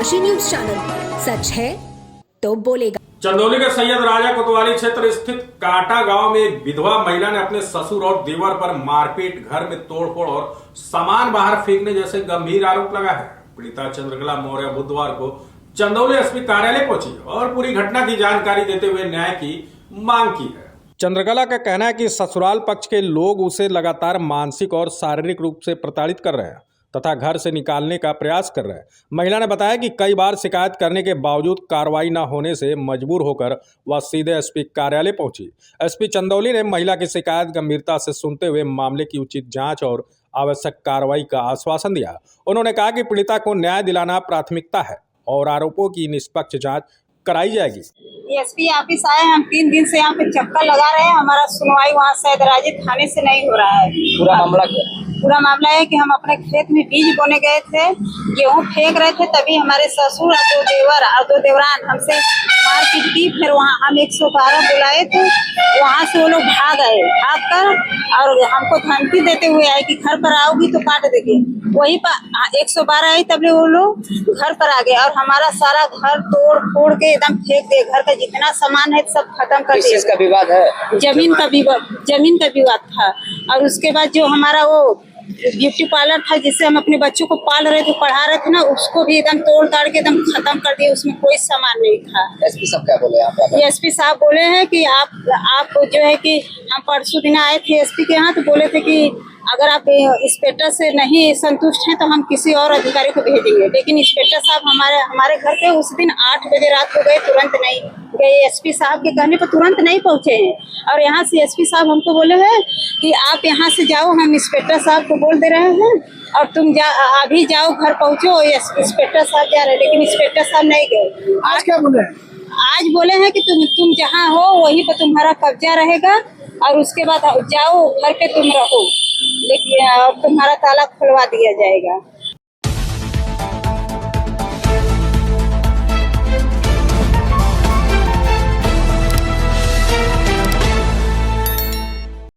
Kashi news channel, सच है तो बोलेगा। चंदौली के सैयद राजा कोतवाली क्षेत्र स्थित काटा गांव में एक विधवा महिला ने अपने ससुर और देवर पर मारपीट, घर में तोड़फोड़ और सामान बाहर फेंकने जैसे गंभीर आरोप लगा है। पीड़िता चंद्रकला मौर्य बुधवार को चंदौली एसपी कार्यालय पहुंची और पूरी घटना की जानकारी देते हुए न्याय की मांग की है। चंद्रकला का कहना है कि ससुराल पक्ष के लोग उसे लगातार मानसिक और शारीरिक रूप से प्रताड़ित कर रहे हैं तथा घर से निकालने का प्रयास कर रहे हैं। महिला ने बताया कि कई बार शिकायत करने के बावजूद कार्रवाई न होने से मजबूर होकर वह सीधे एसपी कार्यालय पहुंची। एसपी चंदौली ने महिला की शिकायत गंभीरता से सुनते हुए मामले की उचित जांच और आवश्यक कार्रवाई का आश्वासन दिया। उन्होंने कहा कि पीड़िता को न्याय दिलाना प्राथमिकता है और आरोपों की निष्पक्ष जाँच कराई जाएगी। एसपी ऑफिस आए, हम 3 दिन से यहाँ पे चक्कर लगा रहे हैं। हमारा सुनवाई वहाँ सैयद राजा थाने से नहीं हो रहा है। पूरा मामला है कि हम अपने खेत में बीज बोने गए थे, गेहूँ फेंक रहे थे, तभी हमारे ससुर और 2 देवर और 2 देवरान हमसे मारपीट की। फिर वहाँ हम 112 बुलाए थे, वहाँ से वो लोग भाग गए। भाग कर और हमको धमकी देते हुए आए कि घर पर आओगी तो काट देंगे। वही पर 112 आई, तब वो लोग घर पर आ गए और हमारा सारा घर तोड़ फोड़ के एकदम फेंक दिए। घर का जितना सामान है सब खत्म कर दिया। किसका विवाद है? जमीन का विवाद था। और उसके बाद जो हमारा वो ब्यूटी पार्लर था जिससे हम अपने बच्चों को पाल रहे थे, पढ़ा रहे थे ना, उसको भी एकदम तोड़ ताड़ के एकदम खत्म कर दिया। उसमें कोई सामान नहीं था। एसपी साहब क्या बोले आप? एसपी साहब बोले हैं कि आप जो है कि हम परसों दिन आए थे एसपी के यहाँ, तो बोले थे कि अगर आप इंस्पेक्टर से नहीं संतुष्ट हैं तो हम किसी और अधिकारी को भेजेंगे। लेकिन इंस्पेक्टर साहब हमारे घर पे उस दिन 8 बजे रात को गए, तुरंत नहीं गए। एसपी साहब के कहने पर तुरंत नहीं पहुंचे हैं। और यहाँ से एसपी साहब हमको बोले हैं कि आप यहाँ से जाओ, हम इंस्पेक्टर साहब को बोल दे रहे हैं और तुम अभी जाओ, घर पहुँचो। इंस्पेक्टर साहब जा रहे हैं, लेकिन इंस्पेक्टर साहब नहीं गए। आज क्या बोले? आज बोले हैं कि तुम जहाँ हो वहीं पर तुम्हारा कब्जा रहेगा और उसके बाद जाओ घर पे तुम रहो, लेकिन तुम्हारा ताला खुलवा दिया जाएगा।